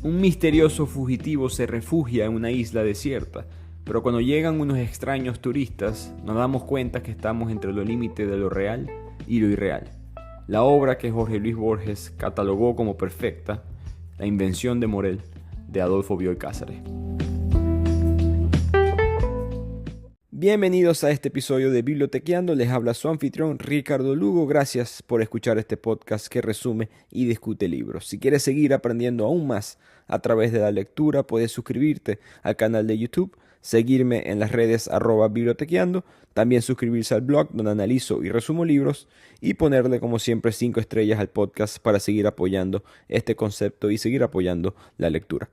Un misterioso fugitivo se refugia en una isla desierta, pero cuando llegan unos extraños turistas, nos damos cuenta que estamos entre los límites de lo real y lo irreal. La obra que Jorge Luis Borges catalogó como perfecta, La invención de Morel, de Adolfo Bioy Casares. Bienvenidos a este episodio de Bibliotequeando, les habla su anfitrión Ricardo Lugo. Gracias por escuchar este podcast que resume y discute libros. Si quieres seguir aprendiendo aún más a través de la lectura, puedes suscribirte al canal de YouTube, seguirme en las redes @bibliotequeando, también suscribirse al blog donde analizo y resumo libros y ponerle como siempre 5 estrellas al podcast para seguir apoyando este concepto y seguir apoyando la lectura.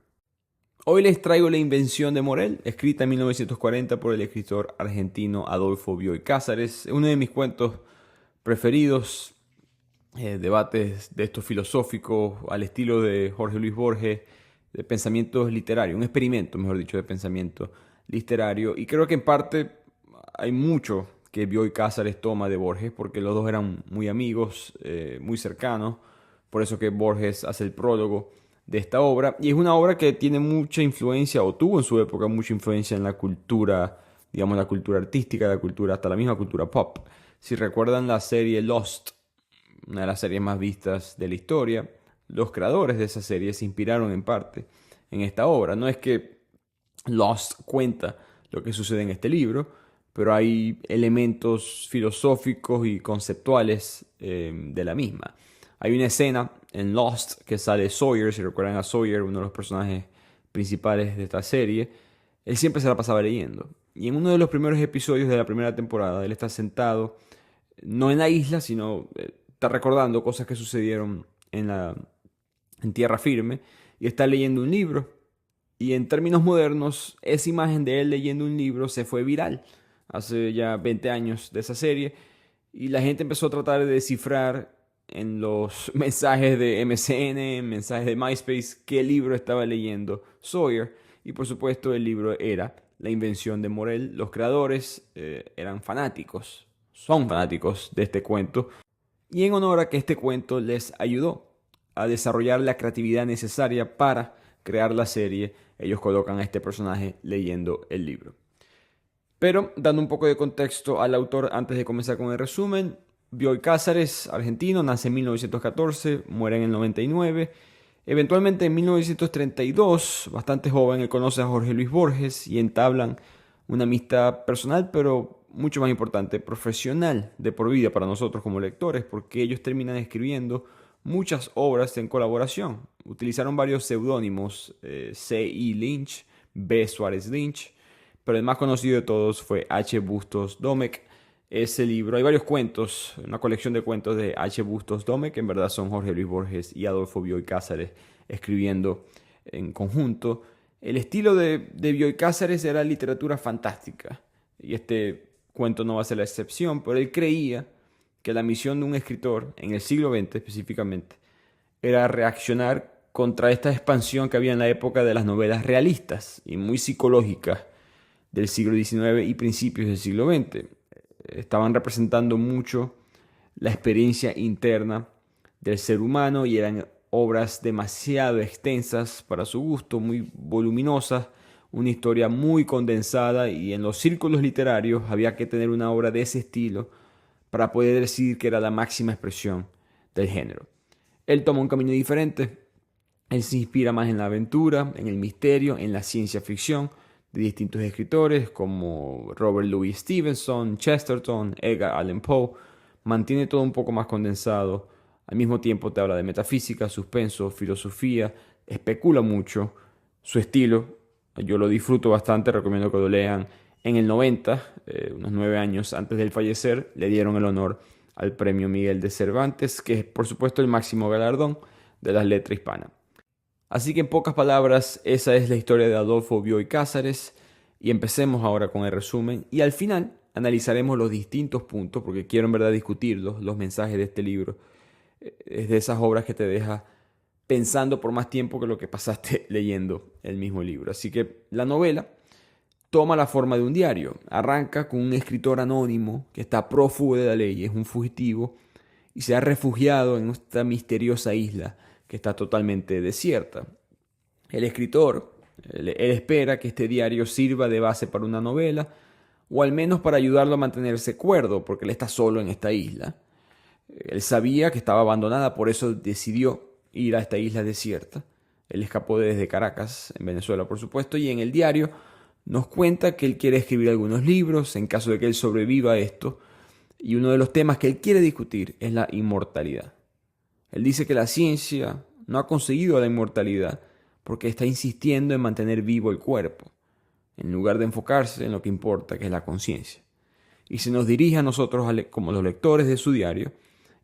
Hoy les traigo La invención de Morel, escrita en 1940 por el escritor argentino Adolfo Bioy Casares. Es uno de mis cuentos preferidos, debates de estos filosóficos al estilo de Jorge Luis Borges, de pensamientos literarios, un experimento, mejor dicho, de pensamiento literario. Y creo que en parte hay mucho que Bioy Casares toma de Borges, porque los dos eran muy amigos, muy cercanos. Por eso que Borges hace el prólogo de esta obra, y es una obra que tiene mucha influencia, o tuvo en su época mucha influencia en la cultura, digamos la cultura artística, la cultura, hasta la misma cultura pop. Si recuerdan la serie Lost, una de las series más vistas de la historia, los creadores de esa serie se inspiraron en parte en esta obra. No es que Lost cuenta lo que sucede en este libro, pero hay elementos filosóficos y conceptuales de la misma. Hay una escena en Lost que sale Sawyer, si recuerdan a Sawyer, uno de los personajes principales de esta serie. Él siempre se la pasaba leyendo. Y en uno de los primeros episodios de la primera temporada, él está sentado, no en la isla, sino está recordando cosas que sucedieron en tierra firme, y está leyendo un libro. Y en términos modernos, esa imagen de él leyendo un libro se fue viral hace ya 20 años de esa serie, y la gente empezó a tratar de descifrar en los mensajes de MSN, mensajes de MySpace, qué libro estaba leyendo Sawyer. Y por supuesto el libro era La invención de Morel. Los creadores eran fanáticos, son fanáticos de este cuento, y en honor a que este cuento les ayudó a desarrollar la creatividad necesaria para crear la serie, ellos colocan a este personaje leyendo el libro. Pero dando un poco de contexto al autor antes de comenzar con el resumen, Bioy Casares, argentino, nace en 1914, muere en el 99. Eventualmente en 1932, bastante joven, él conoce a Jorge Luis Borges y entablan una amistad personal, pero mucho más importante, profesional, de por vida para nosotros como lectores, porque ellos terminan escribiendo muchas obras en colaboración. Utilizaron varios seudónimos, C.E. Lynch, B. Suárez Lynch, pero el más conocido de todos fue H. Bustos Domecq. Ese libro, hay varios cuentos, una colección de cuentos de H. Bustos Domecq, que en verdad son Jorge Luis Borges y Adolfo Bioy Casares escribiendo en conjunto. El estilo de Bioy Casares era literatura fantástica, y este cuento no va a ser la excepción, pero él creía que la misión de un escritor, en el siglo XX específicamente, era reaccionar contra esta expansión que había en la época de las novelas realistas y muy psicológicas del siglo XIX y principios del siglo XX. Estaban representando mucho la experiencia interna del ser humano y eran obras demasiado extensas para su gusto, muy voluminosas, una historia muy condensada, y en los círculos literarios había que tener una obra de ese estilo para poder decir que era la máxima expresión del género. Él toma un camino diferente. Él se inspira más en la aventura, en el misterio, en la ciencia ficción de distintos escritores como Robert Louis Stevenson, Chesterton, Edgar Allan Poe. Mantiene todo un poco más condensado. Al mismo tiempo te habla de metafísica, suspenso, filosofía, especula mucho. Su estilo, yo lo disfruto bastante, recomiendo que lo lean. En el 90, unos 9 años antes del fallecer, le dieron el honor al Premio Miguel de Cervantes, que es por supuesto el máximo galardón de las letras hispanas. Así que en pocas palabras, esa es la historia de Adolfo Bioy Casares, y empecemos ahora con el resumen, y al final analizaremos los distintos puntos, porque quiero en verdad discutirlos, los mensajes de este libro. Es de esas obras que te deja pensando por más tiempo que lo que pasaste leyendo el mismo libro. Así que la novela toma la forma de un diario. Arranca con un escritor anónimo que está prófugo de la ley, es un fugitivo, y se ha refugiado en esta misteriosa isla que está totalmente desierta. El escritor, él espera que este diario sirva de base para una novela, o al menos para ayudarlo a mantenerse cuerdo, porque él está solo en esta isla. Él sabía que estaba abandonada, por eso decidió ir a esta isla desierta. Él escapó desde Caracas, en Venezuela, por supuesto, y en el diario nos cuenta que él quiere escribir algunos libros en caso de que él sobreviva a esto, y uno de los temas que él quiere discutir es la inmortalidad. Él dice que la ciencia no ha conseguido la inmortalidad porque está insistiendo en mantener vivo el cuerpo, en lugar de enfocarse en lo que importa, que es la conciencia. Y se nos dirige a nosotros como los lectores de su diario,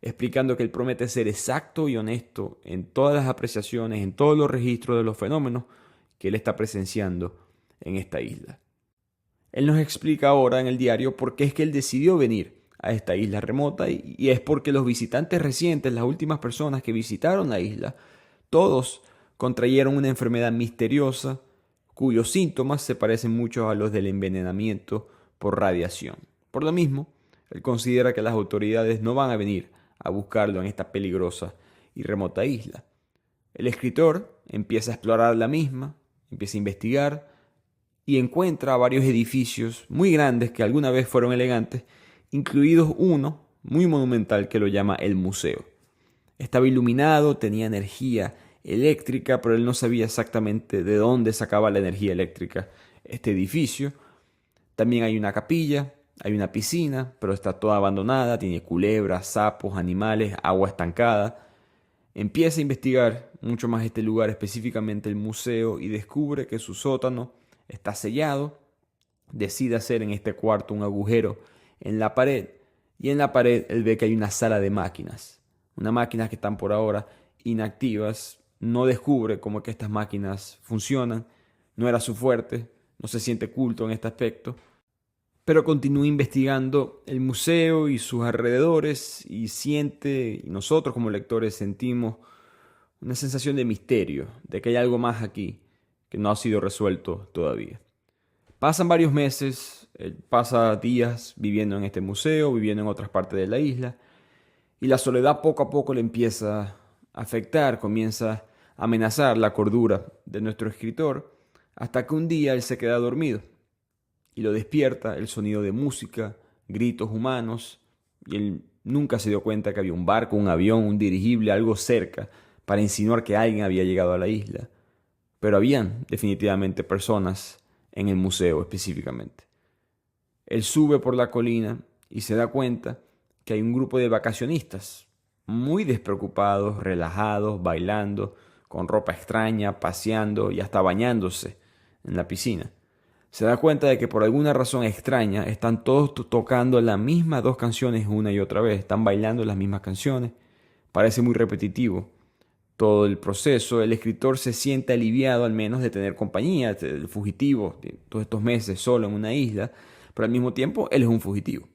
explicando que él promete ser exacto y honesto en todas las apreciaciones, en todos los registros de los fenómenos que él está presenciando en esta isla. Él nos explica ahora en el diario por qué es que él decidió venir a esta isla remota y es porque los visitantes recientes, las últimas personas que visitaron la isla, todos contrayeron una enfermedad misteriosa cuyos síntomas se parecen mucho a los del envenenamiento por radiación. Por lo mismo, él considera que las autoridades no van a venir a buscarlo en esta peligrosa y remota isla. El escritor empieza a explorar la misma, empieza a investigar y encuentra varios edificios muy grandes que alguna vez fueron elegantes, incluidos uno muy monumental que lo llama el museo. Estaba iluminado, tenía energía eléctrica, pero él no sabía exactamente de dónde sacaba la energía eléctrica este edificio. También hay una capilla, hay una piscina, pero está toda abandonada, tiene culebras, sapos, animales, agua estancada. Empieza a investigar mucho más este lugar, específicamente el museo, y descubre que su sótano está sellado. Decide hacer en este cuarto un agujero en la pared, y en la pared él ve que hay una sala de máquinas. Unas máquinas que están por ahora inactivas. No descubre cómo es que estas máquinas funcionan. No era su fuerte, no se siente culto en este aspecto. Pero continúa investigando el museo y sus alrededores y siente, y nosotros como lectores sentimos una sensación de misterio, de que hay algo más aquí que no ha sido resuelto todavía. Pasan varios meses, él pasa días viviendo en este museo, viviendo en otras partes de la isla, y la soledad poco a poco le empieza a afectar, comienza a amenazar la cordura de nuestro escritor, hasta que un día él se queda dormido y lo despierta el sonido de música, gritos humanos, y él nunca se dio cuenta que había un barco, un avión, un dirigible, algo cerca para insinuar que alguien había llegado a la isla. Pero habían definitivamente personas en el museo específicamente. Él sube por la colina y se da cuenta que hay un grupo de vacacionistas muy despreocupados, relajados, bailando, con ropa extraña, paseando y hasta bañándose en la piscina. Se da cuenta de que por alguna razón extraña están todos tocando las mismas dos canciones una y otra vez, están bailando las mismas canciones. Parece muy repetitivo todo el proceso. El escritor se siente aliviado al menos de tener compañía, el fugitivo, de todos estos meses solo en una isla, pero al mismo tiempo él es un fugitivo.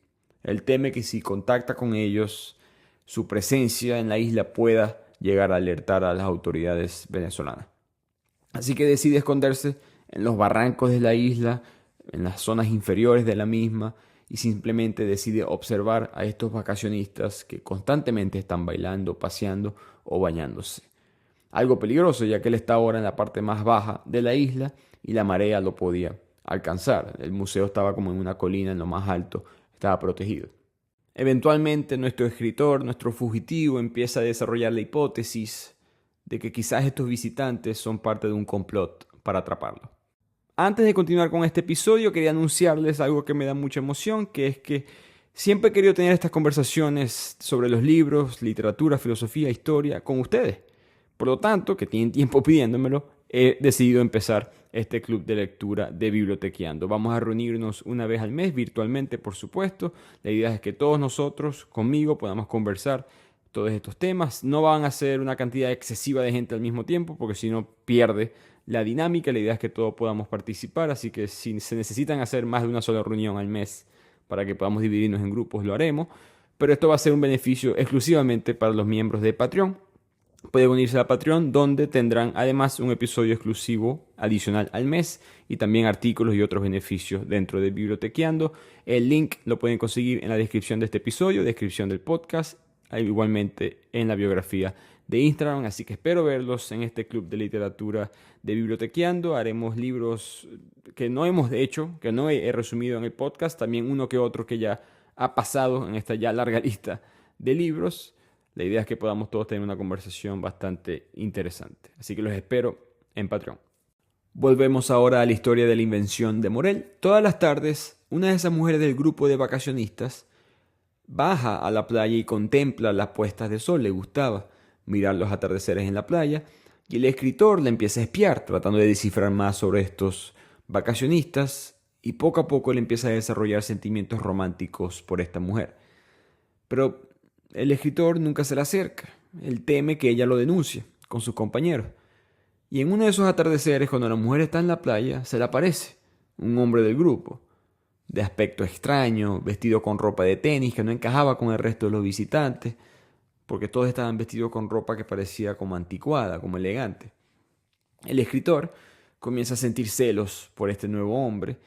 Él teme que si contacta con ellos, su presencia en la isla pueda llegar a alertar a las autoridades venezolanas. Así que decide esconderse en los barrancos de la isla, en las zonas inferiores de la misma, y simplemente decide observar a estos vacacionistas que constantemente están bailando, paseando o bañándose. Algo peligroso, ya que él está ahora en la parte más baja de la isla y la marea lo podía alcanzar. El museo estaba como en una colina, en lo más alto, estaba protegido. Eventualmente nuestro escritor, nuestro fugitivo, empieza a desarrollar la hipótesis de que quizás estos visitantes son parte de un complot para atraparlo. Antes de continuar con este episodio, quería anunciarles algo que me da mucha emoción, que es que siempre he querido tener estas conversaciones sobre los libros, literatura, filosofía, historia con ustedes. Por lo tanto, que tienen tiempo pidiéndomelo, he decidido empezar este club de lectura de Bibliotequeando. Vamos a reunirnos una vez al mes, virtualmente, por supuesto. La idea es que todos nosotros, conmigo, podamos conversar todos estos temas. No van a ser una cantidad excesiva de gente al mismo tiempo, porque si no pierde la dinámica. La idea es que todos podamos participar, así que si se necesitan hacer más de una sola reunión al mes para que podamos dividirnos en grupos, lo haremos. Pero esto va a ser un beneficio exclusivamente para los miembros de Patreon. Pueden unirse a Patreon, donde tendrán además un episodio exclusivo adicional al mes y también artículos y otros beneficios dentro de Bibliotequeando. El link lo pueden conseguir en la descripción de este episodio, descripción del podcast. igualmente en la biografía de Instagram, así que espero verlos en este club de literatura de Bibliotequeando. Haremos libros que no hemos hecho, que no he resumido en el podcast, también uno que otro que ya ha pasado en esta ya larga lista de libros. La idea es que podamos todos tener una conversación bastante interesante, así que los espero en Patreon. Volvemos ahora a la historia de la invención de Morel. Todas las tardes, una de esas mujeres del grupo de vacacionistas baja a la playa y contempla las puestas de sol. Le gustaba mirar los atardeceres en la playa y el escritor le empieza a espiar, tratando de descifrar más sobre estos vacacionistas, y poco a poco le empieza a desarrollar sentimientos románticos por esta mujer. Pero el escritor nunca se le acerca. Él teme que ella lo denuncie con sus compañeros. Y en uno de esos atardeceres, cuando la mujer está en la playa, se le aparece un hombre del grupo, de aspecto extraño, vestido con ropa de tenis que no encajaba con el resto de los visitantes, porque todos estaban vestidos con ropa que parecía como anticuada, como elegante. El escritor comienza a sentir celos por este nuevo hombre,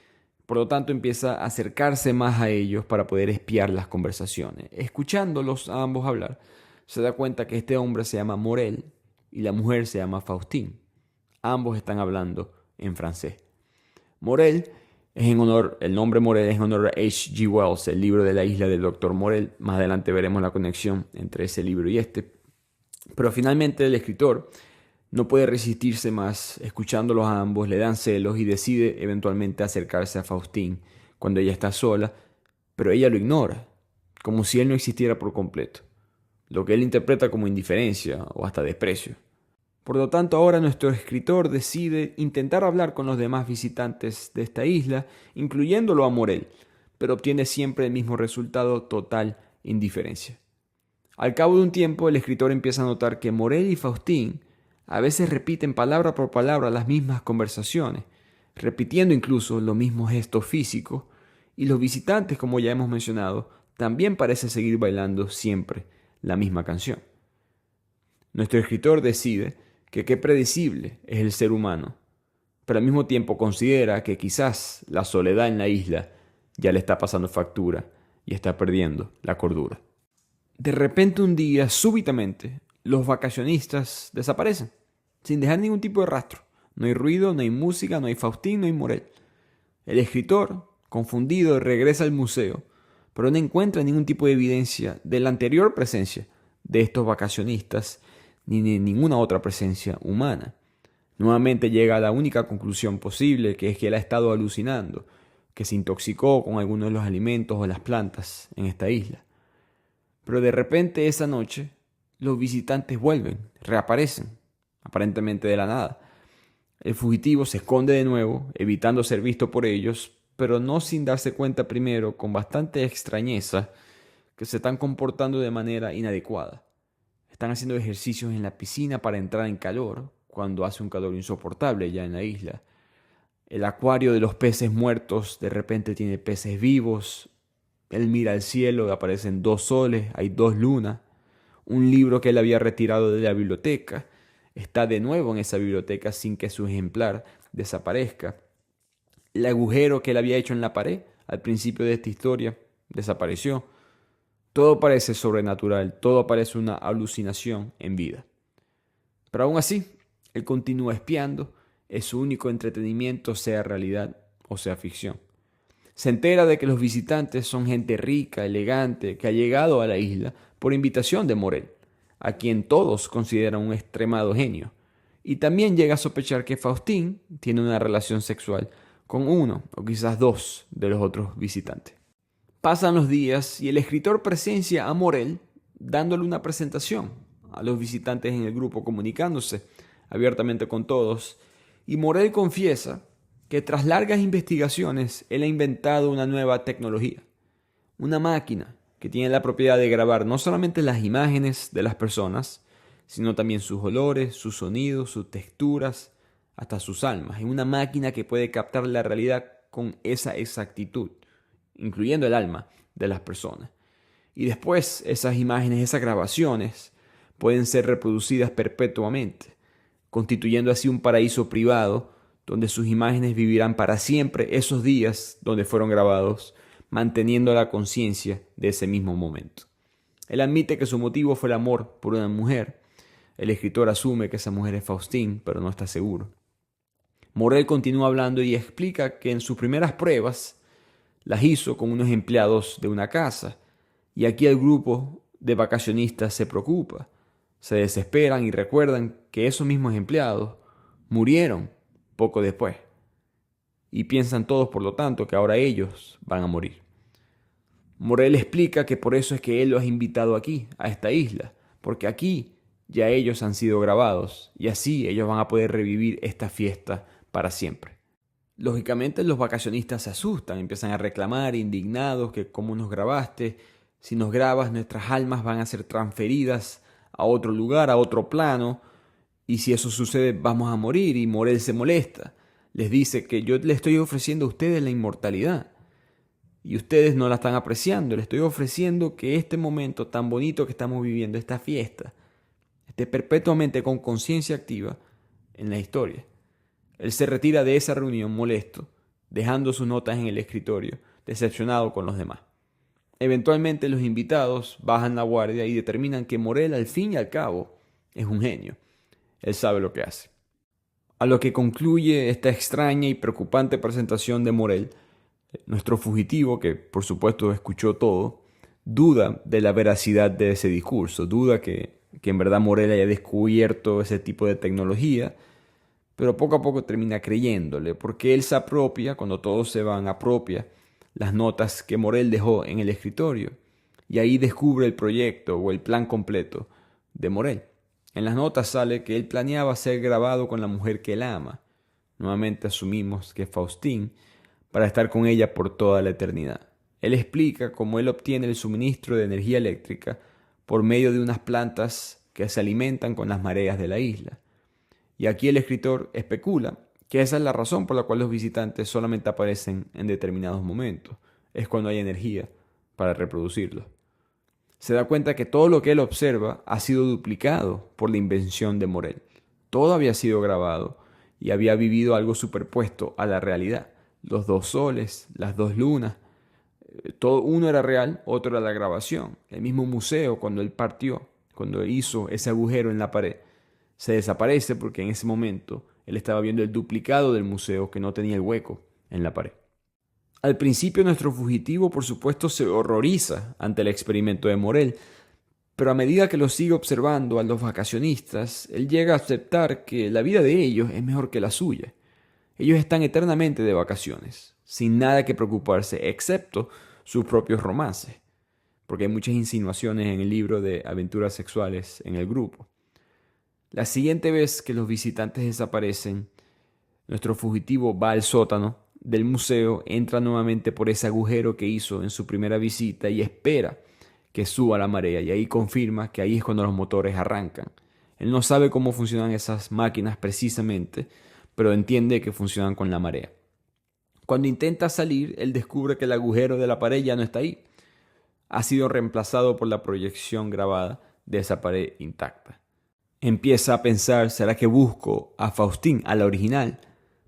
por lo tanto empieza a acercarse más a ellos para poder espiar las conversaciones. Escuchándolos a ambos hablar, se da cuenta que este hombre se llama Morel y la mujer se llama Faustine. Ambos están hablando en francés. Morel es en honor, el nombre Morel es en honor a H. G. Wells, el libro de la isla del Dr. Morel. Más adelante veremos la conexión entre ese libro y este. Pero finalmente el escritor no puede resistirse más, escuchándolos a ambos, le dan celos y decide eventualmente acercarse a Faustine cuando ella está sola, pero ella lo ignora, como si él no existiera por completo, lo que él interpreta como indiferencia o hasta desprecio. Por lo tanto, ahora nuestro escritor decide intentar hablar con los demás visitantes de esta isla, incluyéndolo a Morel, pero obtiene siempre el mismo resultado: total indiferencia. Al cabo de un tiempo, el escritor empieza a notar que Morel y Faustine a veces repiten palabra por palabra las mismas conversaciones, repitiendo incluso los mismos gestos físicos, y los visitantes, como ya hemos mencionado, también parecen seguir bailando siempre la misma canción. Nuestro escritor decide que qué predecible es el ser humano, pero al mismo tiempo considera que quizás la soledad en la isla ya le está pasando factura y está perdiendo la cordura. De repente un día, súbitamente, los vacacionistas desaparecen, sin dejar ningún tipo de rastro. No hay ruido, no hay música, no hay Faustín, no hay Morel. El escritor, confundido, regresa al museo, pero no encuentra ningún tipo de evidencia de la anterior presencia de estos vacacionistas, ni de ninguna otra presencia humana. Nuevamente llega a la única conclusión posible, que es que él ha estado alucinando, que se intoxicó con algunos de los alimentos o las plantas en esta isla. Pero de repente esa noche los visitantes vuelven, reaparecen, aparentemente de la nada. El fugitivo se esconde de nuevo, evitando ser visto por ellos, pero no sin darse cuenta primero, con bastante extrañeza, que se están comportando de manera inadecuada. Están haciendo ejercicios en la piscina para entrar en calor, cuando hace un calor insoportable ya en la isla. El acuario de los peces muertos de repente tiene peces vivos. Él mira al cielo, aparecen 2 soles, hay 2 lunas. Un libro que él había retirado de la biblioteca está de nuevo en esa biblioteca sin que su ejemplar desaparezca. El agujero que él había hecho en la pared al principio de esta historia desapareció. Todo parece sobrenatural, todo parece una alucinación en vida. Pero aún así, él continúa espiando, es su único entretenimiento, sea realidad o sea ficción. Se entera de que los visitantes son gente rica, elegante, que ha llegado a la isla por invitación de Morel, a quien todos consideran un extremado genio. Y también llega a sospechar que Faustín tiene una relación sexual con uno o quizás 2 de los otros visitantes. Pasan los días y el escritor presencia a Morel dándole una presentación a los visitantes en el grupo, comunicándose abiertamente con todos. Y Morel confiesa que tras largas investigaciones él ha inventado una nueva tecnología, una máquina que tiene la propiedad de grabar no solamente las imágenes de las personas, sino también sus olores, sus sonidos, sus texturas, hasta sus almas. Es una máquina que puede captar la realidad con esa exactitud, incluyendo el alma de las personas. Y después esas imágenes, esas grabaciones, pueden ser reproducidas perpetuamente, constituyendo así un paraíso privado donde sus imágenes vivirán para siempre esos días donde fueron grabados, manteniendo la conciencia de ese mismo momento. Él admite que su motivo fue el amor por una mujer. El escritor asume que esa mujer es Faustine, pero no está seguro. Morel continúa hablando y explica que en sus primeras pruebas las hizo con unos empleados de una casa. Y aquí el grupo de vacacionistas se preocupa, se desesperan y recuerdan que esos mismos empleados murieron poco después. Y piensan todos, por lo tanto, que ahora ellos van a morir. Morel explica que por eso es que él los ha invitado aquí, a esta isla, porque aquí ya ellos han sido grabados y así ellos van a poder revivir esta fiesta para siempre. Lógicamente los vacacionistas se asustan, empiezan a reclamar indignados que cómo nos grabaste, si nos grabas nuestras almas van a ser transferidas a otro lugar, a otro plano, y si eso sucede vamos a morir. Y Morel se molesta, les dice que yo le estoy ofreciendo a ustedes la inmortalidad y ustedes no la están apreciando. Les estoy ofreciendo que este momento tan bonito que estamos viviendo, esta fiesta, esté perpetuamente con conciencia activa en la historia. Él se retira de esa reunión molesto, dejando sus notas en el escritorio, decepcionado con los demás. Eventualmente los invitados bajan la guardia y determinan que Morel al fin y al cabo es un genio. Él sabe lo que hace. A lo que concluye esta extraña y preocupante presentación de Morel, nuestro fugitivo, que por supuesto escuchó todo, duda de la veracidad de ese discurso, duda que en verdad Morel haya descubierto ese tipo de tecnología, pero poco a poco termina creyéndole, porque él se apropia, cuando todos se van, apropia las notas que Morel dejó en el escritorio, y ahí descubre el proyecto o el plan completo de Morel. En las notas sale que él planeaba ser grabado con la mujer que él ama. Nuevamente asumimos que es Faustine, para estar con ella por toda la eternidad. Él explica cómo él obtiene el suministro de energía eléctrica por medio de unas plantas que se alimentan con las mareas de la isla. Y aquí el escritor especula que esa es la razón por la cual los visitantes solamente aparecen en determinados momentos. Es cuando hay energía para reproducirlos. Se da cuenta que todo lo que él observa ha sido duplicado por la invención de Morel. Todo había sido grabado y había vivido algo superpuesto a la realidad. Los dos soles, las dos lunas, todo uno era real, otro era la grabación. El mismo museo, cuando él partió, cuando hizo ese agujero en la pared, se desaparece porque en ese momento él estaba viendo el duplicado del museo que no tenía el hueco en la pared. Al principio nuestro fugitivo, por supuesto, se horroriza ante el experimento de Morel, pero a medida que lo sigue observando a los vacacionistas, él llega a aceptar que la vida de ellos es mejor que la suya. Ellos están eternamente de vacaciones, sin nada que preocuparse, excepto sus propios romances, porque hay muchas insinuaciones en el libro de aventuras sexuales en el grupo. La siguiente vez que los visitantes desaparecen, nuestro fugitivo va al sótano del museo, entra nuevamente por ese agujero que hizo en su primera visita y espera que suba la marea, y ahí confirma que ahí es cuando los motores arrancan. Él no sabe cómo funcionan esas máquinas precisamente, pero entiende que funcionan con la marea. Cuando intenta salir, él descubre que el agujero de la pared ya no está ahí. Ha sido reemplazado por la proyección grabada de esa pared intacta. Empieza a pensar, ¿será que busco a Faustine, a la original?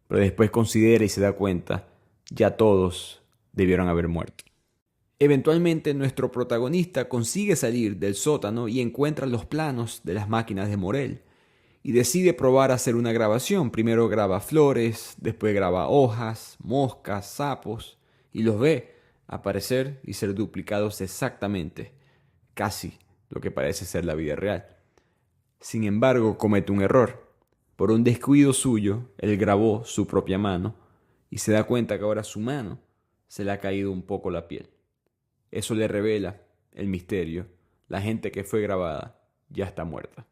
Pero después considera y se da cuenta, ya todos debieron haber muerto. Eventualmente nuestro protagonista consigue salir del sótano y encuentra los planos de las máquinas de Morel. Y decide probar a hacer una grabación. Primero graba flores, después graba hojas, moscas, sapos, y los ve aparecer y ser duplicados exactamente, casi lo que parece ser la vida real. Sin embargo, comete un error. Por un descuido suyo, él grabó su propia mano y se da cuenta que ahora su mano se le ha caído un poco la piel. Eso le revela el misterio. La gente que fue grabada ya está muerta.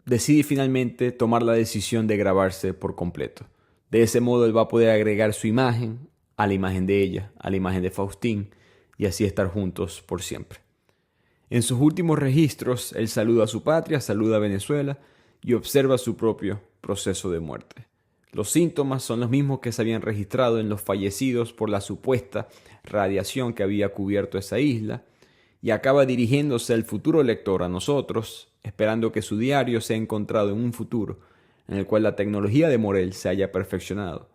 Decide finalmente tomar la decisión de grabarse por completo. De ese modo él va a poder agregar su imagen a la imagen de ella, a la imagen de Faustine, y así estar juntos por siempre. En sus últimos registros, él saluda a su patria, saluda a Venezuela y observa su propio proceso de muerte. Los síntomas son los mismos que se habían registrado en los fallecidos por la supuesta radiación que había cubierto esa isla, y acaba dirigiéndose al futuro lector, a nosotros, esperando que su diario sea encontrado en un futuro en el cual la tecnología de Morel se haya perfeccionado,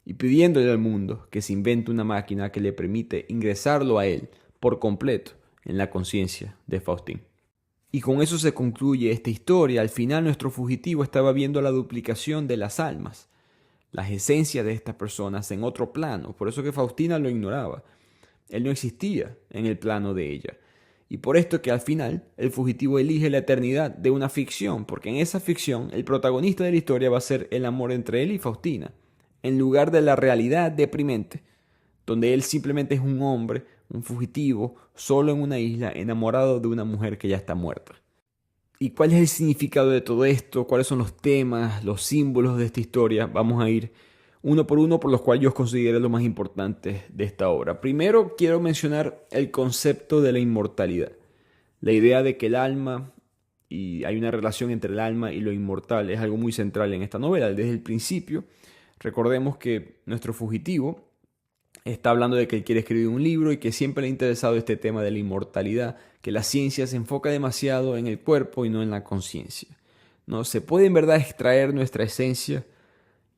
y pidiéndole al mundo que se invente una máquina que le permite ingresarlo a él por completo en la conciencia de Faustín. Y con eso se concluye esta historia. Al final nuestro fugitivo estaba viendo la duplicación de las almas, las esencias de estas personas en otro plano. Por eso que Faustina lo ignoraba. Él no existía en el plano de ella. Y por esto que al final el fugitivo elige la eternidad de una ficción, porque en esa ficción el protagonista de la historia va a ser el amor entre él y Faustina, en lugar de la realidad deprimente, donde él simplemente es un hombre, un fugitivo, solo en una isla, enamorado de una mujer que ya está muerta. ¿Y cuál es el significado de todo esto? ¿Cuáles son los temas, los símbolos de esta historia? Vamos a ir uno por uno, por los cuales yo considero lo más importante de esta obra. Primero quiero mencionar el concepto de la inmortalidad. La idea de que el alma, y hay una relación entre el alma y lo inmortal, es algo muy central en esta novela. Desde el principio, recordemos que nuestro fugitivo está hablando de que él quiere escribir un libro y que siempre le ha interesado este tema de la inmortalidad, que la ciencia se enfoca demasiado en el cuerpo y no en la conciencia. ¿No? Se puede en verdad extraer nuestra esencia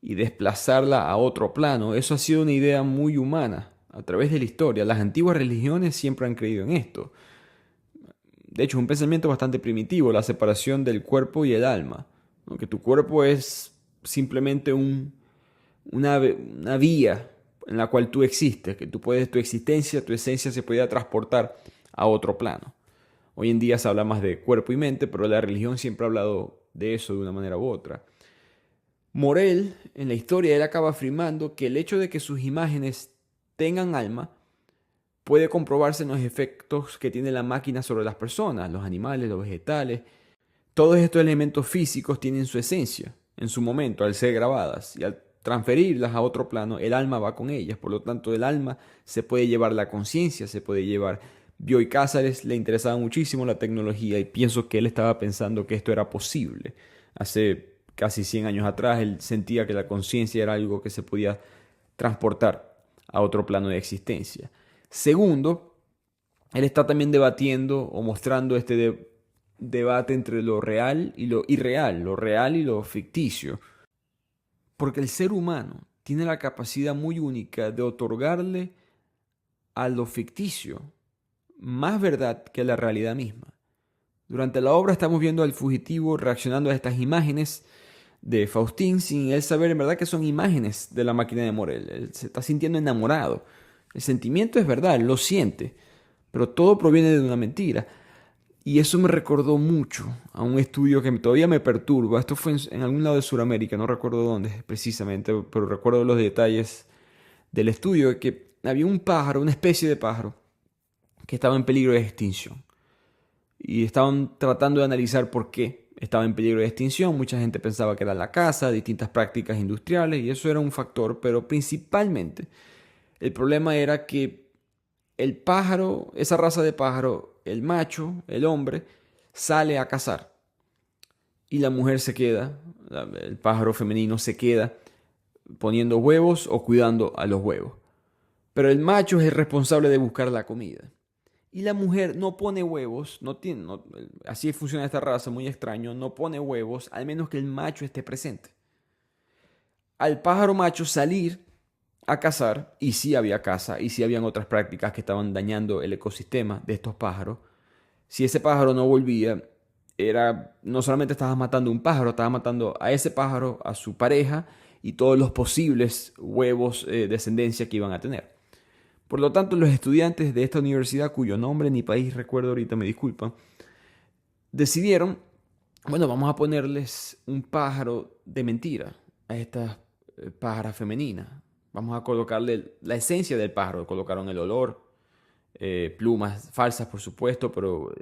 y desplazarla a otro plano. Eso ha sido una idea muy humana a través de la historia. Las antiguas religiones siempre han creído en esto. De hecho, es un pensamiento bastante primitivo, la separación del cuerpo y el alma. ¿No? Que tu cuerpo es simplemente una vía en la cual tú existes, que tú puedes, tu existencia, tu esencia se puede transportar a otro plano. Hoy en día se habla más de cuerpo y mente, pero la religión siempre ha hablado de eso de una manera u otra. Morel, en la historia, él acaba afirmando que el hecho de que sus imágenes tengan alma puede comprobarse en los efectos que tiene la máquina sobre las personas, los animales, los vegetales. Todos estos elementos físicos tienen su esencia en su momento al ser grabadas y al transferirlas a otro plano, el alma va con ellas. Por lo tanto, el alma se puede llevar la conciencia, se puede llevar. Bioy Cáceres le interesaba muchísimo la tecnología y pienso que él estaba pensando que esto era posible. Hace casi 100 años atrás él sentía que la conciencia era algo que se podía transportar a otro plano de existencia. Segundo, él está también debatiendo o mostrando este debate entre lo real y lo irreal, lo real y lo ficticio. Porque el ser humano tiene la capacidad muy única de otorgarle a lo ficticio más verdad que a la realidad misma. Durante la obra estamos viendo al fugitivo reaccionando a estas imágenes de Faustín sin él saber en verdad que son imágenes de la máquina de Morel. Él se está sintiendo enamorado. El sentimiento es verdad, él lo siente, pero todo proviene de una mentira. Y eso me recordó mucho a un estudio que todavía me perturba. Esto fue en algún lado de Sudamérica, no recuerdo dónde precisamente, pero recuerdo los detalles del estudio, que había un pájaro, una especie de pájaro, que estaba en peligro de extinción. Y estaban tratando de analizar por qué estaba en peligro de extinción. Mucha gente pensaba que era la caza, distintas prácticas industriales, y eso era un factor, pero principalmente el problema era que el pájaro, esa raza de pájaro, el macho, el hombre, sale a cazar. Y la mujer se queda, el pájaro femenino se queda poniendo huevos o cuidando a los huevos. Pero el macho es el responsable de buscar la comida. Y la mujer no pone huevos, así funciona esta raza, muy extraño, no pone huevos al menos que el macho esté presente. Al pájaro macho salir a cazar, y sí había caza, y sí habían otras prácticas que estaban dañando el ecosistema de estos pájaros. Si ese pájaro no volvía, no solamente estabas matando un pájaro, estabas matando a ese pájaro, a su pareja y todos los posibles huevos de descendencia que iban a tener. Por lo tanto, los estudiantes de esta universidad, cuyo nombre ni país recuerdo ahorita, me disculpan, decidieron, bueno, vamos a ponerles un pájaro de mentira a estas pájaras femeninas. Vamos a colocarle la esencia del pájaro. Colocaron el olor, plumas falsas, por supuesto, pero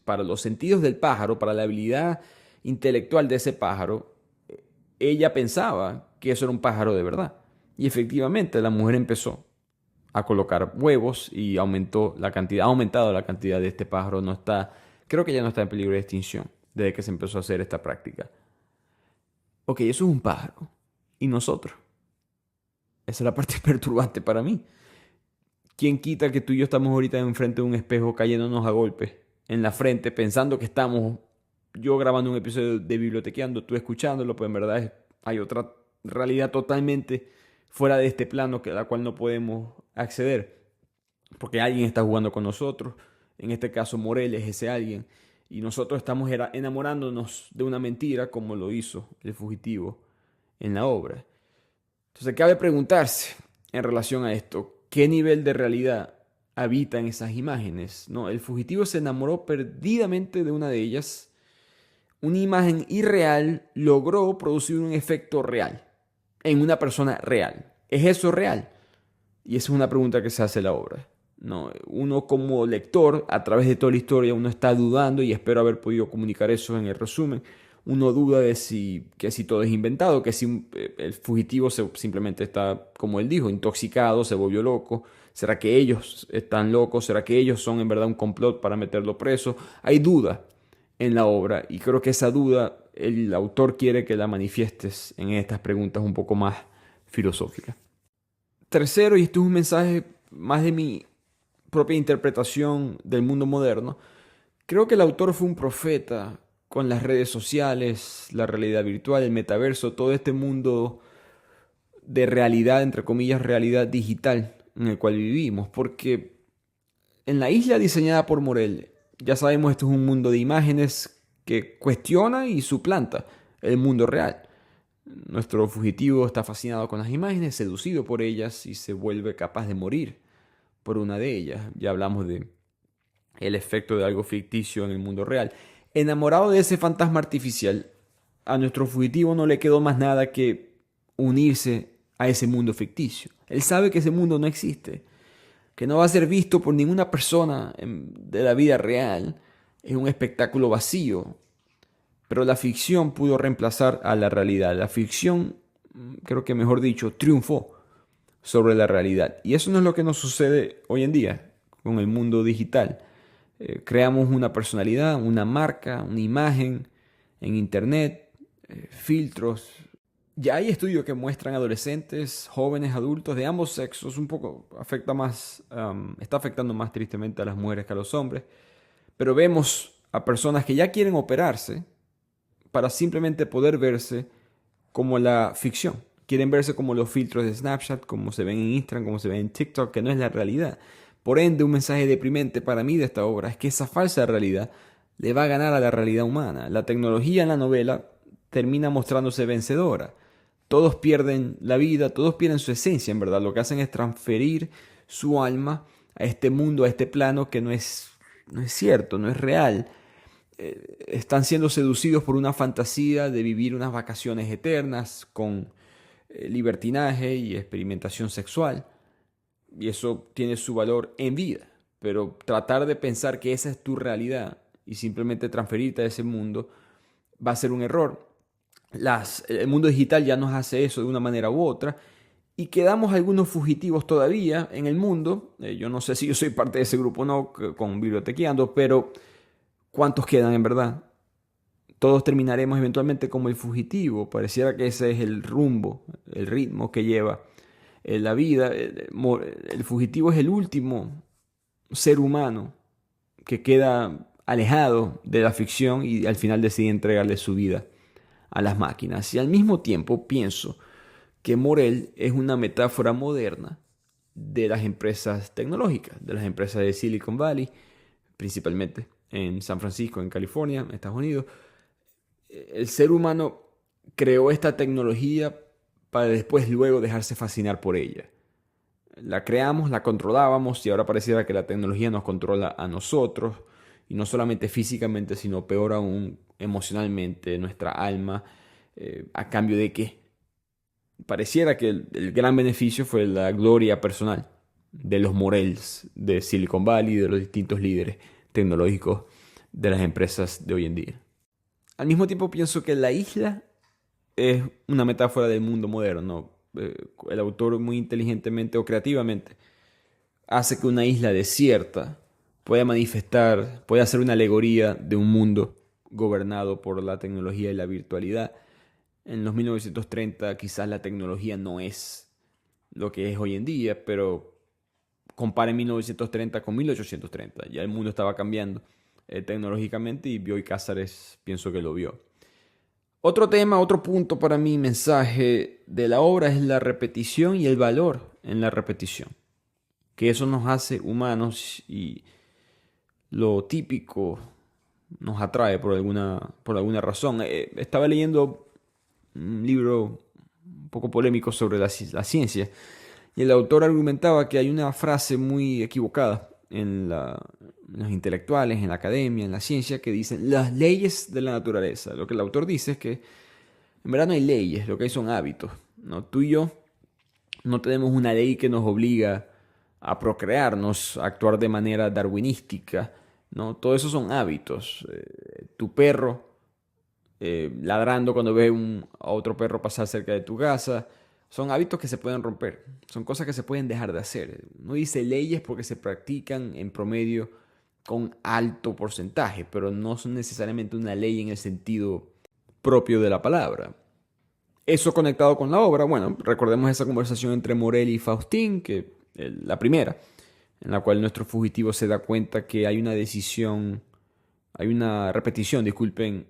para los sentidos del pájaro, para la habilidad intelectual de ese pájaro, ella pensaba que eso era un pájaro de verdad. Y efectivamente, la mujer empezó a colocar huevos y ha aumentado la cantidad de este pájaro. Creo que ya no está en peligro de extinción desde que se empezó a hacer esta práctica. Ok, eso es un pájaro. ¿Y nosotros? Esa es la parte perturbante para mí. ¿Quién quita que tú y yo estamos ahorita enfrente de un espejo cayéndonos a golpes en la frente, pensando que estamos yo grabando un episodio de Bibliotequeando, tú escuchándolo, pues en verdad hay otra realidad totalmente fuera de este plano a la cual no podemos acceder, porque alguien está jugando con nosotros En este caso, Morel es ese alguien. Y nosotros estamos enamorándonos de una mentira como lo hizo el fugitivo en la obra. Entonces cabe preguntarse en relación a esto, ¿qué nivel de realidad habita en esas imágenes? ¿No? El fugitivo se enamoró perdidamente de una de ellas. Una imagen irreal logró producir un efecto real en una persona real. ¿Es eso real? Y esa es una pregunta que se hace la obra. No, uno como lector, a través de toda la historia, uno está dudando y espero haber podido comunicar eso en el resumen. Uno duda de si todo es inventado, que si el fugitivo simplemente está, como él dijo, intoxicado, se volvió loco. ¿Será que ellos están locos? ¿Será que ellos son en verdad un complot para meterlo preso? Hay duda en la obra y creo que esa duda el autor quiere que la manifiestes en estas preguntas un poco más filosóficas. Tercero, y esto es un mensaje más de mi propia interpretación del mundo moderno, creo que el autor fue un profeta con las redes sociales, la realidad virtual, el metaverso, todo este mundo de realidad, entre comillas, realidad digital en el cual vivimos, porque en la isla diseñada por Morel, ya sabemos, esto es un mundo de imágenes que cuestiona y suplanta el mundo real. Nuestro fugitivo está fascinado con las imágenes, seducido por ellas y se vuelve capaz de morir por una de ellas. Ya hablamos de el efecto de algo ficticio en el mundo real. Enamorado de ese fantasma artificial, a nuestro fugitivo no le quedó más nada que unirse a ese mundo ficticio. Él sabe que ese mundo no existe, que no va a ser visto por ninguna persona de la vida real. Es un espectáculo vacío, pero la ficción pudo reemplazar a la realidad. La ficción, creo que mejor dicho, triunfó sobre la realidad. Y eso no es lo que nos sucede hoy en día con el mundo digital. Creamos una personalidad, una marca, una imagen en internet, filtros. Ya hay estudios que muestran adolescentes, jóvenes, adultos de ambos sexos, un poco está afectando más tristemente a las mujeres que a los hombres, pero vemos a personas que ya quieren operarse para simplemente poder verse como la ficción. Quieren verse como los filtros de Snapchat, como se ven en Instagram, como se ven en TikTok, que no es la realidad. Por ende, un mensaje deprimente para mí de esta obra es que esa falsa realidad le va a ganar a la realidad humana. La tecnología en la novela termina mostrándose vencedora. Todos pierden la vida, todos pierden su esencia, en verdad. Lo que hacen es transferir su alma a este mundo, a este plano que no es cierto, no es real. Están siendo seducidos por una fantasía de vivir unas vacaciones eternas con libertinaje y experimentación sexual. Y eso tiene su valor en vida. Pero tratar de pensar que esa es tu realidad y simplemente transferirte a ese mundo va a ser un error. El mundo digital ya nos hace eso de una manera u otra. Y quedamos algunos fugitivos todavía en el mundo. Yo no sé si yo soy parte de ese grupo o no, con Bibliotequeando, pero ¿cuántos quedan en verdad? Todos terminaremos eventualmente como el fugitivo. Pareciera que ese es el rumbo, el ritmo que lleva la vida. El fugitivo es el último ser humano que queda alejado de la ficción y al final decide entregarle su vida a las máquinas. Y al mismo tiempo pienso que Morel es una metáfora moderna de las empresas tecnológicas, de las empresas de Silicon Valley, principalmente en San Francisco, en California, en Estados Unidos. El ser humano creó esta tecnología para después luego dejarse fascinar por ella. La creamos, la controlábamos y ahora pareciera que la tecnología nos controla a nosotros, y no solamente físicamente, sino peor aún emocionalmente, nuestra alma. ¿A cambio de qué? Pareciera que el gran beneficio fue la gloria personal de los Morels de Silicon Valley, de los distintos líderes tecnológicos de las empresas de hoy en día. Al mismo tiempo pienso que la isla es una metáfora del mundo moderno. El autor muy inteligentemente o creativamente hace que una isla desierta pueda hacer una alegoría de un mundo gobernado por la tecnología y la virtualidad. En los 1930 quizás la tecnología no es lo que es hoy en día, pero compare 1930 con 1830. Ya el mundo estaba cambiando tecnológicamente y Bioy Cáceres pienso que lo vio. Otro tema, otro punto para mí, mensaje de la obra es la repetición y el valor en la repetición. Que eso nos hace humanos y lo típico nos atrae por alguna razón. Estaba leyendo un libro un poco polémico sobre la ciencia y el autor argumentaba que hay una frase muy equivocada en los intelectuales, en la academia, en la ciencia, que dicen las leyes de la naturaleza. Lo que el autor dice es que en verdad no hay leyes, lo que hay son hábitos, ¿no? Tú y yo no tenemos una ley que nos obliga a procrearnos, a actuar de manera darwinística, ¿no? Todo eso son hábitos. Tu perro ladrando cuando ve a otro perro pasar cerca de tu casa, son hábitos que se pueden romper, son cosas que se pueden dejar de hacer. No dice leyes porque se practican en promedio con alto porcentaje, pero no son necesariamente una ley en el sentido propio de la palabra. Eso conectado con la obra, bueno, recordemos esa conversación entre Morel y Faustín, la primera, en la cual nuestro fugitivo se da cuenta que hay una decisión, hay una repetición, disculpen,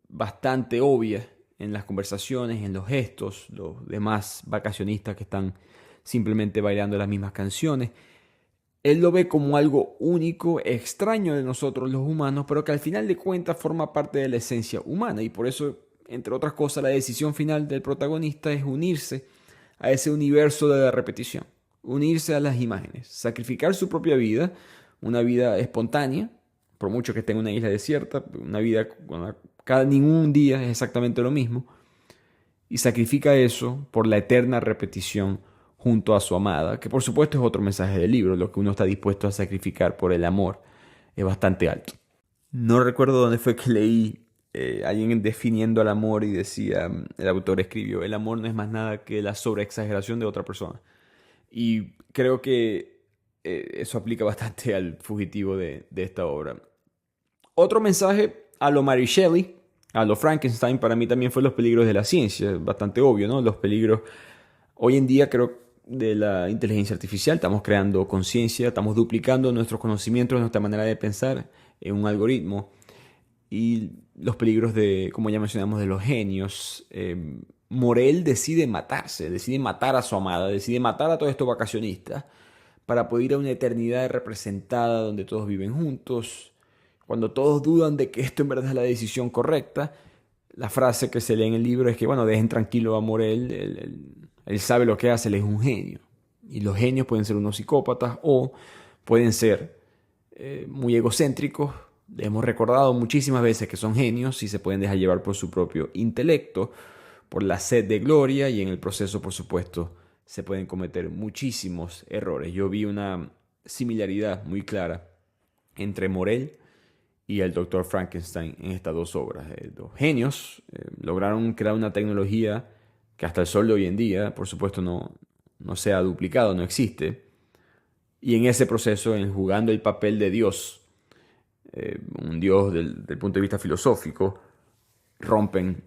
bastante obvia en las conversaciones, en los gestos, los demás vacacionistas que están simplemente bailando las mismas canciones. Él lo ve como algo único, extraño de nosotros los humanos, pero que al final de cuentas forma parte de la esencia humana y por eso, entre otras cosas, la decisión final del protagonista es unirse a ese universo de la repetición, unirse a las imágenes, sacrificar su propia vida, una vida espontánea, por mucho que esté en una isla desierta, una vida cada ningún día es exactamente lo mismo, y sacrifica eso por la eterna repetición junto a su amada, que por supuesto es otro mensaje del libro, lo que uno está dispuesto a sacrificar por el amor es bastante alto. No recuerdo dónde fue que leí alguien definiendo el amor y decía, el autor escribió, el amor no es más nada que la sobreexageración de otra persona. Y creo que eso aplica bastante al fugitivo de esta obra. Otro mensaje a lo Mary Shelley, a lo Frankenstein, para mí también fue los peligros de la ciencia, bastante obvio, ¿no? Los peligros, hoy en día creo, de la inteligencia artificial, estamos creando conciencia, estamos duplicando nuestros conocimientos, nuestra manera de pensar en un algoritmo y los peligros de, como ya mencionamos, de los genios. Morel decide matarse, decide matar a su amada, decide matar a todos estos vacacionistas para poder ir a una eternidad representada donde todos viven juntos. Cuando todos dudan de que esto en verdad es la decisión correcta, la frase que se lee en el libro es que, bueno, dejen tranquilo a Morel, él sabe lo que hace, él es un genio. Y los genios pueden ser unos psicópatas o pueden ser muy egocéntricos. Hemos recordado muchísimas veces que son genios y se pueden dejar llevar por su propio intelecto, por la sed de gloria y en el proceso, por supuesto, se pueden cometer muchísimos errores. Yo vi una similaridad muy clara entre Morel y el Dr. Frankenstein en estas dos obras. Los genios lograron crear una tecnología que hasta el sol de hoy en día, por supuesto, no se ha duplicado, no existe. Y en ese proceso, en jugando el papel de Dios, un Dios del punto de vista filosófico, rompen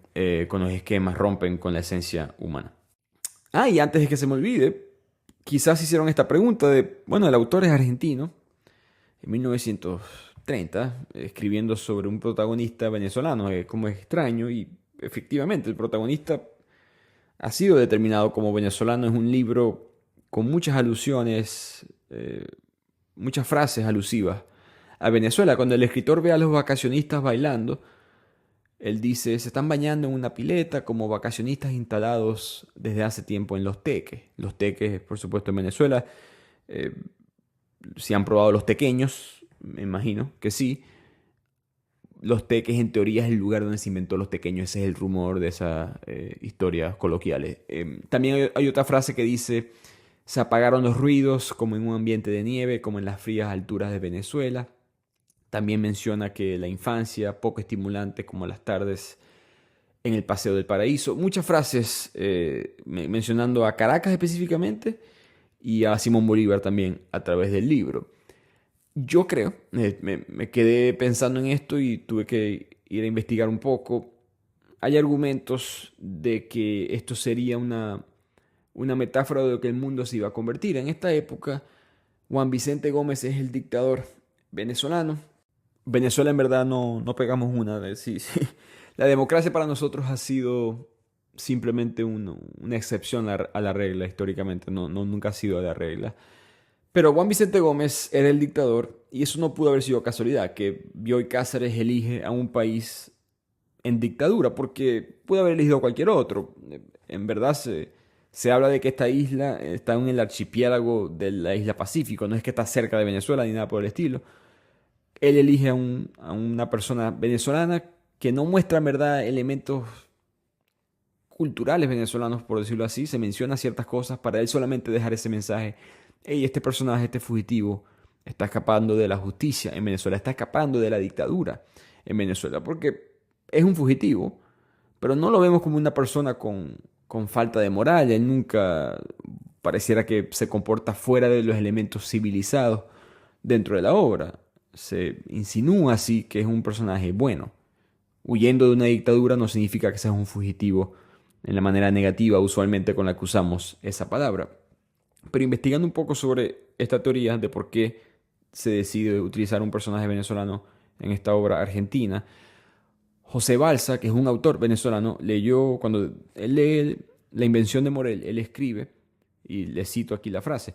con los esquemas, rompen con la esencia humana. Y antes de que se me olvide, quizás hicieron esta pregunta de, bueno, el autor es argentino, en 1930, escribiendo sobre un protagonista venezolano, como es extraño, y efectivamente el protagonista ha sido determinado como venezolano. Es un libro con muchas alusiones, muchas frases alusivas a Venezuela. Cuando el escritor ve a los vacacionistas bailando, él dice, se están bañando en una pileta como vacacionistas instalados desde hace tiempo en Los Teques. Los Teques, por supuesto, en Venezuela. Si han probado los tequeños, me imagino que sí. Los Teques en teoría es el lugar donde se inventó los tequeños. Ese es el rumor de esas historias coloquiales. También hay otra frase que dice, se apagaron los ruidos como en un ambiente de nieve, como en las frías alturas de Venezuela. También menciona que la infancia, poco estimulante como las tardes en el Paseo del Paraíso. Muchas frases mencionando a Caracas específicamente y a Simón Bolívar también a través del libro. Yo creo, me quedé pensando en esto y tuve que ir a investigar un poco. Hay argumentos de que esto sería una metáfora de lo que el mundo se iba a convertir. En esta época, Juan Vicente Gómez es el dictador venezolano. Venezuela en verdad no pegamos una. Sí, sí. La democracia para nosotros ha sido simplemente una excepción a la regla históricamente. Nunca ha sido la regla. Pero Juan Vicente Gómez era el dictador y eso no pudo haber sido casualidad, que Bioy Cáceres elige a un país en dictadura, porque pudo haber elegido a cualquier otro. En verdad se habla de que esta isla está en el archipiélago de la isla Pacífico, no es que está cerca de Venezuela ni nada por el estilo. Él elige a una persona venezolana que no muestra en verdad elementos culturales venezolanos, por decirlo así. Se menciona ciertas cosas para él solamente dejar ese mensaje. Hey, este personaje, este fugitivo, está escapando de la justicia en Venezuela, está escapando de la dictadura en Venezuela, porque es un fugitivo, pero no lo vemos como una persona con falta de moral. Él nunca pareciera que se comporta fuera de los elementos civilizados dentro de la obra. Se insinúa así que es un personaje bueno. Huyendo de una dictadura no significa que seas un fugitivo en la manera negativa usualmente con la que usamos esa palabra. Pero investigando un poco sobre esta teoría de por qué se decide utilizar un personaje venezolano en esta obra argentina, José Balsa, que es un autor venezolano, leyó, cuando él lee La invención de Morel, él escribe, y le cito aquí la frase: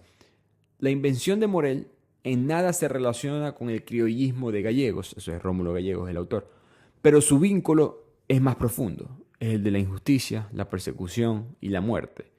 la invención de Morel en nada se relaciona con el criollismo de Gallegos, eso es Rómulo Gallegos, el autor, pero su vínculo es más profundo, es el de la injusticia, la persecución y la muerte,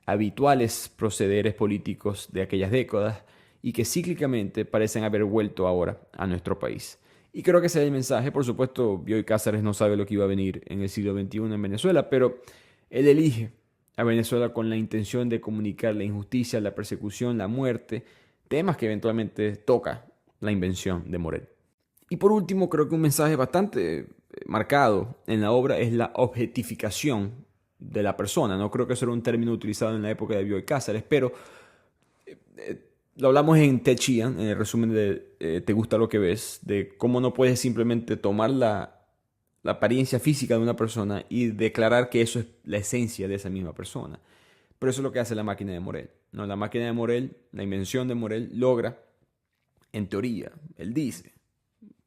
habituales procederes políticos de aquellas décadas y que cíclicamente parecen haber vuelto ahora a nuestro país. Y creo que ese es el mensaje. Por supuesto, Bioy Cáceres no sabe lo que iba a venir en el siglo XXI en Venezuela, pero él elige a Venezuela con la intención de comunicar la injusticia, la persecución, la muerte, temas que eventualmente toca la invención de Morel. Y por último, creo que un mensaje bastante marcado en la obra es la objetificación de la persona. No creo que eso era un término utilizado en la época de Bioy Cáceres, pero lo hablamos en Ted Chiang, en el resumen de Te gusta lo que ves, de cómo no puedes simplemente tomar la apariencia física de una persona y declarar que eso es la esencia de esa misma persona. Pero eso es lo que hace la máquina de Morel, ¿no? La máquina de Morel, la invención de Morel, logra, en teoría, él dice,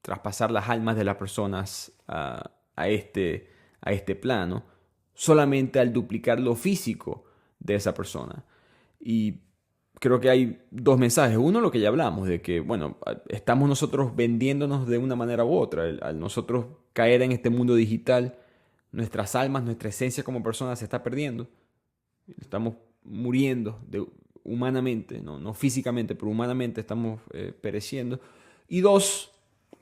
traspasar las almas de las personas a este plano solamente al duplicar lo físico de esa persona. Y creo que hay dos mensajes. Uno, lo que ya hablamos, de que, bueno, estamos nosotros vendiéndonos de una manera u otra. Al nosotros caer en este mundo digital, nuestras almas, nuestra esencia como personas se está perdiendo. Estamos muriendo humanamente, no físicamente, pero humanamente estamos pereciendo. Y dos,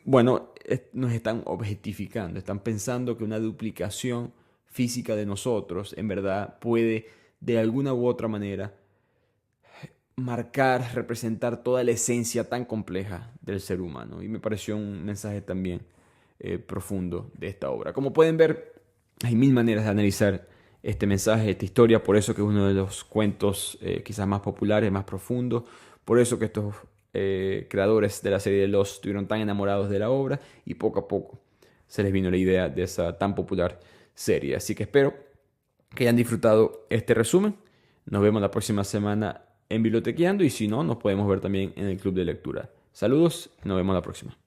bueno, nos están objetificando, están pensando que una duplicación física de nosotros en verdad puede de alguna u otra manera marcar, representar toda la esencia tan compleja del ser humano. Y me pareció un mensaje también profundo de esta obra. Como pueden ver, hay mil maneras de analizar este mensaje, esta historia, por eso que es uno de los cuentos quizás más populares, más profundos, por eso que estos creadores de la serie de Lost estuvieron tan enamorados de la obra y poco a poco se les vino la idea de esa tan popular serie. Así que espero que hayan disfrutado este resumen. Nos vemos la próxima semana en Bibliotequeando y si no, nos podemos ver también en el club de lectura. Saludos y nos vemos la próxima.